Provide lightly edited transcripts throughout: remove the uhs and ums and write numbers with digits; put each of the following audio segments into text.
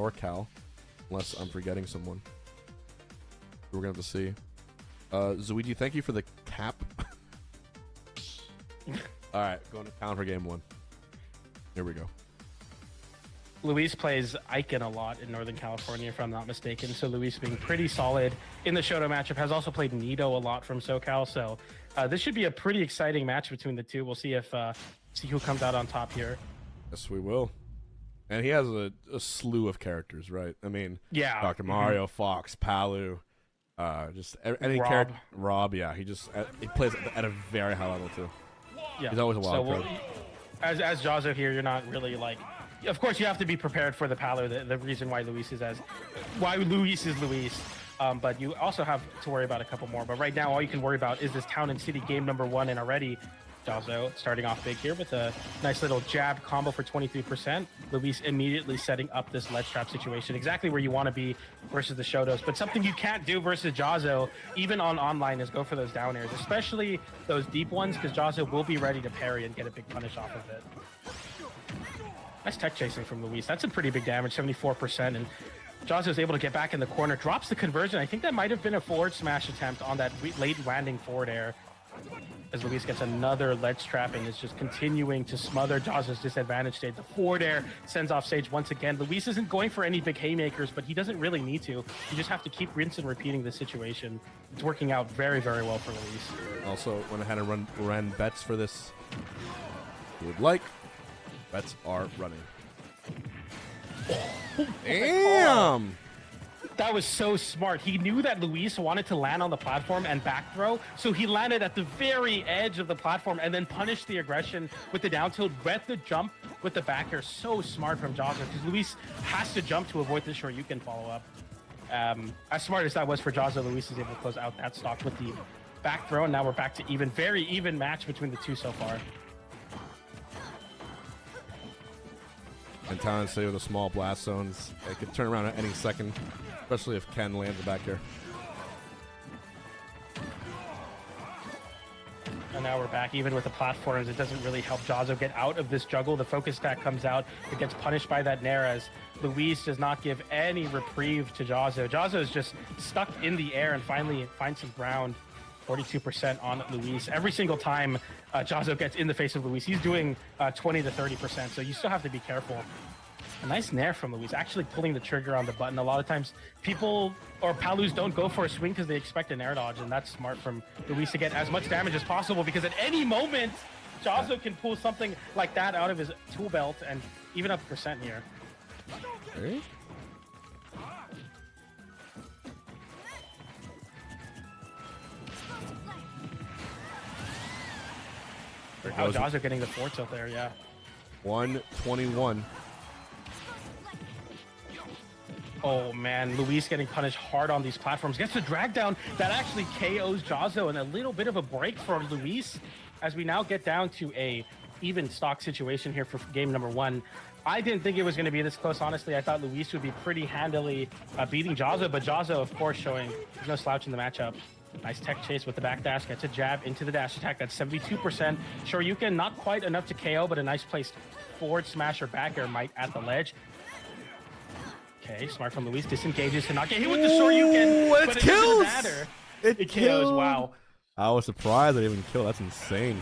NorCal, unless I'm forgetting someone. We're gonna have to see. Zuigi, thank you for the cap. All right, going to town for game 1. Here we go. Luis plays Icon a lot in Northern California, if I'm not mistaken. So Luis being pretty solid in the Shoto matchup, has also played Nito a lot from SoCal. So this should be a pretty exciting match between the two. We'll see if see who comes out on top here. Yes, we will. And he has a slew of characters, right? I mean, Yeah, Dr. Mario, Fox, Palu, just any Rob. character. Rob, yeah, he plays at a very high level too. Yeah, He's always a wild card. As Jahzzo here, you're not really like. Of course, you have to be prepared for the Palu. The reason why Luis is Luis. But you also have to worry about a couple more. But right now, all you can worry about is this Town and City game number 1, and already Jahzzo starting off big here with a nice little jab combo for 23%. Luis immediately setting up this ledge trap situation, exactly where you want to be versus the Shotos. But something you can't do versus Jahzzo, even on online, is go for those down airs, especially those deep ones, because Jahzzo will be ready to parry and get a big punish off of it. Nice tech chasing from Luis. That's a pretty big damage, 74%. And Jahzzo is able to get back in the corner, drops the conversion. I think that might have been a forward smash attempt on that late landing forward air, as Luis gets another ledge trap and is just continuing to smother Jahzzo's disadvantage state. The forward air sends off stage once again. Luis isn't going for any big haymakers, but he doesn't really need to. You just have to keep rinse and repeating this situation. It's working out very, very well for Luis. Also went ahead and ran bets for this. If you would like, bets are running. Damn! That was so smart. He knew that Luis wanted to land on the platform and back throw, so he landed at the very edge of the platform and then punished the aggression with the down tilt, read the jump with the back air. So smart from Jahzzo, because Luis has to jump to avoid the Shoryuken follow-up. As smart as that was for Jahzzo, Luis is able to close out that stock with the back throw, and now we're back to very even match between the two so far. And Town and City with the small blast zones. It could turn around at any second, especially if Ken lands the back here. And now we're back even with the platforms. It doesn't really help Jahzzo get out of this juggle. The focus attack comes out. It gets punished by that Nair, as Luis does not give any reprieve to Jahzzo. Jahzzo is just stuck in the air and finally finds some ground. 42% on Luis. Every single time Jahzzo gets in the face of Luis, he's doing 20 to 30%, so you still have to be careful. A nice Nair from Luis, actually pulling the trigger on the button. A lot of times people or Palus don't go for a swing because they expect an air dodge, and that's smart from Luis to get as much damage as possible, because at any moment Jahzzo can pull something like that out of his tool belt and even up percent here. Okay. Oh, Jahzzo getting the forward tilt there, yeah. 121. Oh man, Luis getting punished hard on these platforms. Gets the drag down that actually KOs Jahzzo, and a little bit of a break for Luis as we now get down to a even stock situation here for game number 1. I didn't think it was going to be this close, honestly. I thought Luis would be pretty handily beating Jahzzo, but Jahzzo, of course, showing there's no slouch in the matchup. Nice tech chase with the back dash, gets a jab into the dash attack. That's 72%. Shoryuken, not quite enough to KO, but a nice placed forward smash or back air might at the ledge. Okay, smart from Luis, disengages to not get hit with the Shoryuken, but it doesn't matter. It KOs, wow. I was surprised I didn't even kill. That's insane.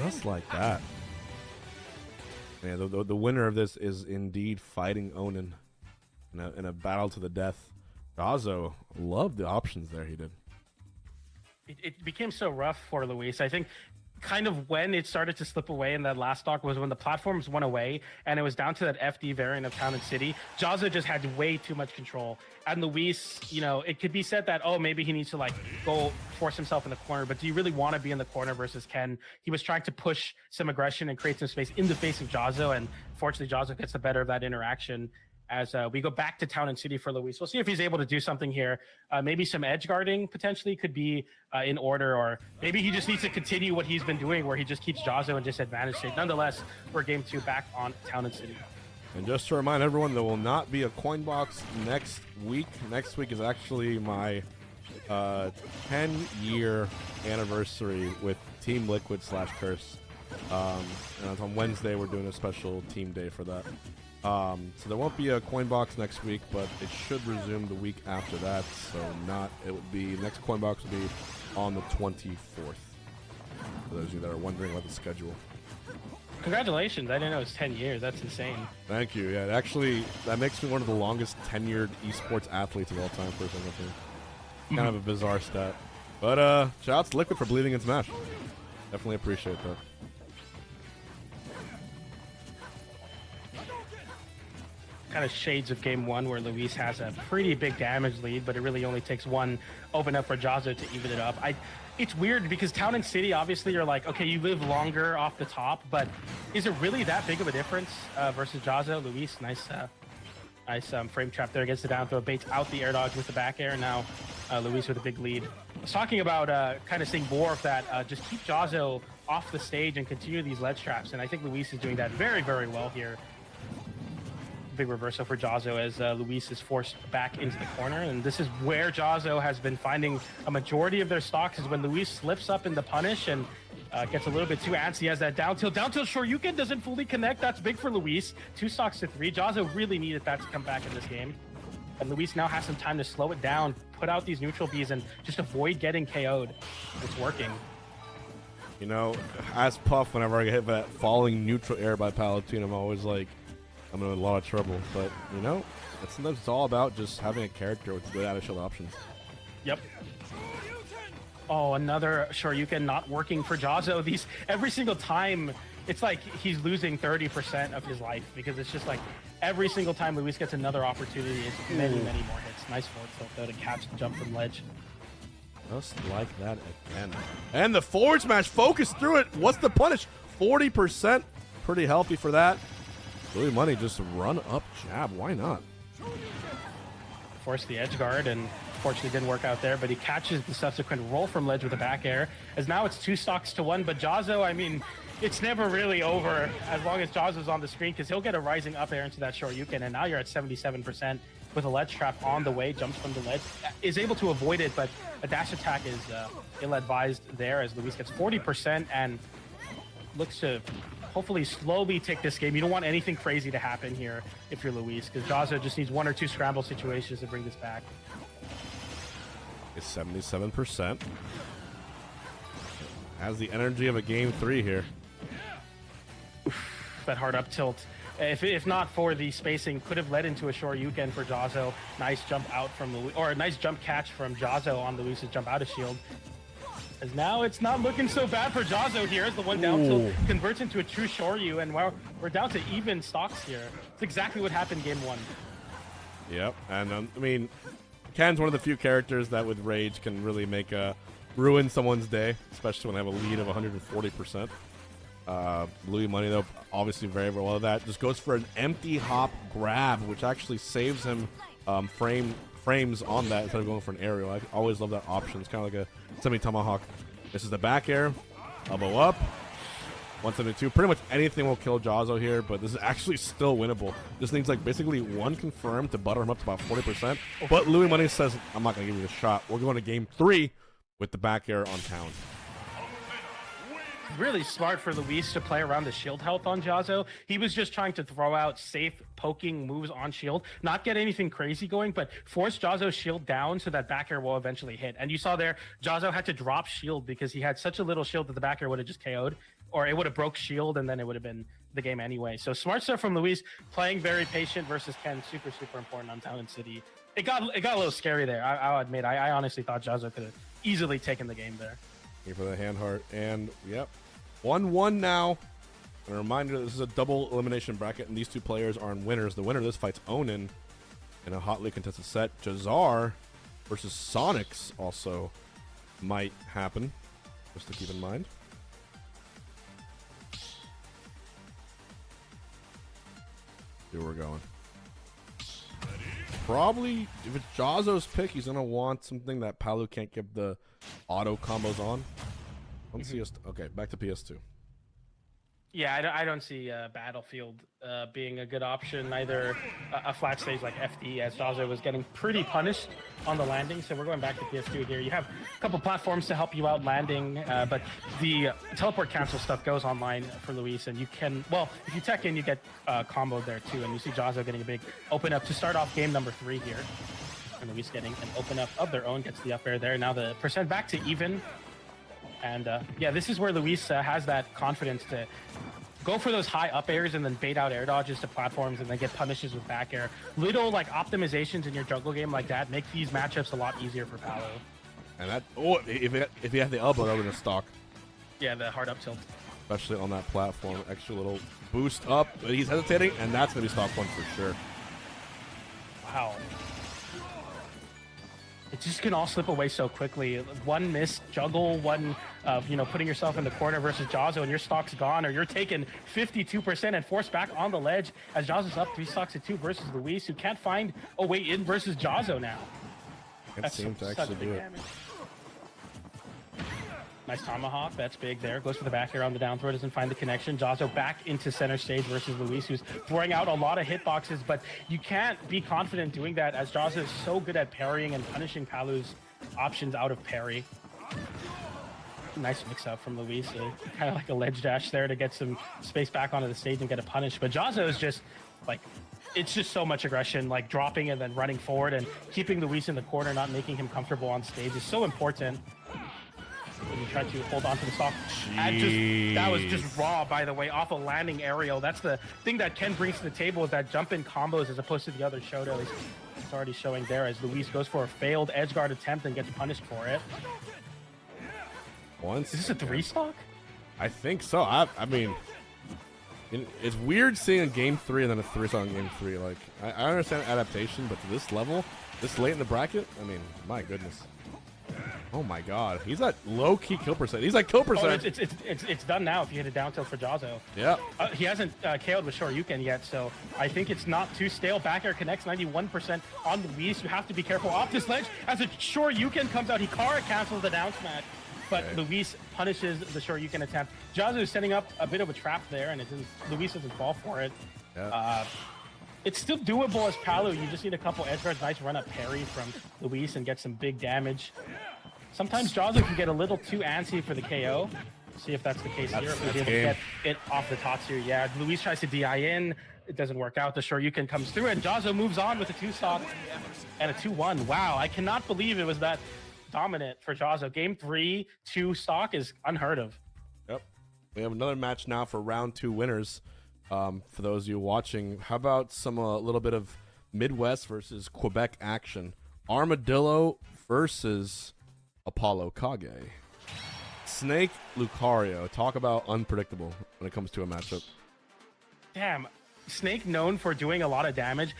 Just like that. Man, the winner of this is indeed fighting Onin in a battle to the death. Jahzzo loved the options there he did. It became so rough for Luis. I think kind of when it started to slip away in that last stock was when the platforms went away and it was down to that FD variant of Town and City. Jahzzo just had way too much control. And Luis, you know, it could be said that, oh, maybe he needs to like go force himself in the corner, but do you really want to be in the corner versus Ken? He was trying to push some aggression and create some space in the face of Jahzzo, and fortunately Jahzzo gets the better of that interaction. As we go back to Town and City for Luis. We'll see if he's able to do something here. Maybe some edge guarding potentially could be in order, or maybe he just needs to continue what he's been doing where he just keeps Jahzzo in disadvantage state. Nonetheless, we're game 2 back on Town and City. And just to remind everyone, there will not be a Coinbox next week. Next week is actually my 10-year anniversary with Team Liquid /Curse. And on Wednesday, we're doing a special team day for that. So there won't be a Coinbox next week, but it should resume the week after that. So it would be, next Coinbox will be on the 24th. For those of you that are wondering about the schedule. Congratulations. I didn't know it was 10 years. That's insane. Thank you. Yeah, actually, that makes me one of the longest tenured esports athletes of all time, personally. Kind of a bizarre stat. But shout out to Liquid for believing in Smash. Definitely appreciate that. Kind of shades of game one where Luis has a pretty big damage lead, but it really only takes one open up for Jahzz0 to even it up. It's weird because Town and City, obviously, you're like, okay, you live longer off the top, but is it really that big of a difference versus Jahzz0? Luis, nice frame trap there, gets the down throw, baits out the air dodge with the back air, and now Luis with a big lead. I was talking about kind of seeing more of that, just keep Jahzz0 off the stage and continue these ledge traps, and I think Luis is doing that very, very well here. Big reversal for Jahzz0 as Luis is forced back into the corner, and this is where Jahzz0 has been finding a majority of their stocks, is when Luis slips up in the punish and gets a little bit too antsy. He has that down tilt Shoryuken doesn't fully connect. That's big for Luis. 2 stocks to 3. Jahzz0 really needed that to come back in this game, and Luis now has some time to slow it down, put out these neutral Bs, and just avoid getting KO'd. It's working. You know, as Puff, whenever I get hit by that falling neutral air by Palutena, I'm always like, I'm in a lot of trouble. But, you know, sometimes it's all about just having a character with good out-of-shield options. Yep. Oh, another Shoryuken not working for Jahzz0. Every single time, it's like he's losing 30% of his life, because it's just like every single time Luis gets another opportunity, it's many, many more hits. Nice forward tilt, though, to catch the jump from ledge. Just like that again. And the forward smash, focus through it. What's the punish? 40%. Pretty healthy for that. Really money, just run up jab. Why not? Forced the edge guard, and fortunately didn't work out there, but he catches the subsequent roll from ledge with a back air, as now it's 2 stocks to 1. But Jahzz0, I mean, it's never really over as long as Jahzz0's on the screen, because he'll get a rising up air into that Shoryuken, and now you're at 77% with a ledge trap on the way, jumps from the ledge, is able to avoid it, but a dash attack is ill-advised there, as Luis gets 40% and looks to hopefully slowly take this game. You don't want anything crazy to happen here if you're Luis, because Jahzz0 just needs 1 or 2 scramble situations to bring this back. It's 77%. Has the energy of a game 3 here. That hard up tilt, if not for the spacing, could have led into a Shoryuken for Jahzz0. Nice jump out from Luis, or a nice jump catch from Jahzz0 on Luis's jump out of shield. As now it's not looking so bad for Jahzz0 here, as the one down tilt converts into a true Shoryu, and we're down to even stocks here. It's exactly what happened game 1. Yep, and I mean, Ken's one of the few characters that with Rage can really ruin someone's day, especially when they have a lead of 140%. Louis Money, though, obviously very, very well at that. Just goes for an empty hop grab, which actually saves him frames on that instead of going for an aerial. I always love that option. It's kind of like a semi-tomahawk. This is the back air. Elbow up. 172. Pretty much anything will kill Jahzz0 here, but this is actually still winnable. This needs like basically 1 confirmed to butter him up to about 40%. But Louis Money says, I'm not going to give you a shot. We're going to game 3 with the back air on Town. Really smart for Luis to play around the shield health on Jahzz0. He was just trying to throw out safe poking moves on shield, not get anything crazy going, but force Jahzz0's shield down so that back air will eventually hit. And you saw there, Jahzz0 had to drop shield because he had such a little shield that the back air would have just KO'd, or it would have broke shield, and then it would have been the game anyway. So smart stuff from Luis, playing very patient versus Ken. Super, super important on Town and City. It got a little scary there. I'll admit, I honestly thought Jahzz0 could have easily taken the game there. Here for the hand heart, and yep, 1-1 now. And a reminder, this is a double elimination bracket, and these 2 players are in winners. The winner of this fight's Onin in a hotly contested set. Jahzz0 versus Sonics also might happen, just to keep in mind. Here we're going. Probably, if it's Jahzz0's pick, he's going to want something that Palu can't give the auto combos on. Let's see us. Okay, back to PS2. Yeah, I don't see Battlefield being a good option, either a flat stage like FD, as Jahzz0 was getting pretty punished on the landing. So we're going back to PS2 here. You have a couple platforms to help you out landing, but the teleport cancel stuff goes online for Luis, and you can, well, if you tech in, you get comboed there too, and you see Jahzz0 getting a big open up to start off game number 3 here. And Luis getting an open up of their own, gets the up air there. Now the percent back to even. And yeah, this is where Luis has that confidence to go for those high up airs and then bait out air dodges to platforms and then get punishes with back air. Little like optimizations in your juggle game like that make these matchups a lot easier for Palo. And that, oh, if you have the elbow, that would have stock. Yeah, the hard up tilt. Especially on that platform. Extra little boost up. But he's hesitating, and that's going to be stock one for sure. Wow. It just can all slip away so quickly. One missed juggle, one, you know, putting yourself in the corner versus Jahzz0 and your stock's gone, or you're taking 52% and forced back on the ledge as Jahzz0's up 3 stocks to 2 versus Luis, who can't find a way in versus Jahzz0 now. Can't seem to actually do it. Damage. Nice tomahawk, that's big there. Goes for the back air on the down throw, doesn't find the connection. Jahzz0 back into center stage versus Luis, who's throwing out a lot of hitboxes, but you can't be confident doing that as Jahzz0 is so good at parrying and punishing Palu's options out of parry. Nice mix-up from Luis, kind of like a ledge dash there to get some space back onto the stage and get a punish. But Jahzz0 is just like, it's just so much aggression, like dropping and then running forward and keeping Luis in the corner, not making him comfortable on stage is so important. When you try to hold on to the stock. That was just raw, by the way, off a landing aerial. That's the thing that Ken brings to the table, is that jump in combos as opposed to the other Shotos. It's already showing there as Luis goes for a failed edge guard attempt and gets punished for it. Once. Is this a 3 stock? I think so. I mean, it's weird seeing a game 3 and then a 3 stock in game 3. Like, I understand adaptation, but to this level, this late in the bracket, I mean, my goodness. Oh my god, he's at low-key kill percent. He's like kill percent. Oh, it's done now if you hit a down tilt for Jahzz0. Yeah. He hasn't KO'd with Shoryuken yet, so I think it's not too stale. Back air connects 91% on Luis. You have to be careful off this ledge as a Shoryuken comes out. Hikara cancels the down smash, but okay. Luis punishes the Shoryuken attempt. Jahzz0 is setting up a bit of a trap there, and Luis doesn't fall for it. Yeah. It's still doable as Palu. You just need a couple edge guards. Nice run up parry from Luis and get some big damage. Sometimes Jahzz0 can get a little too antsy for the KO. See if that's the case here. If he's able to get it off the top here. Yeah, Luis tries to DI in. It doesn't work out. The Shoryuken comes through, and Jahzz0 moves on with a 2 stock and a 2-1. Wow, I cannot believe it was that dominant for Jahzz0. Game 3, 2 stock is unheard of. Yep. We have another match now for round 2 winners. For those of you watching, how about some little bit of Midwest versus Quebec action? Armadillo versus Apollo Kage. Snake Lucario. Talk about unpredictable when it comes to a matchup. Damn, Snake known for doing a lot of damage.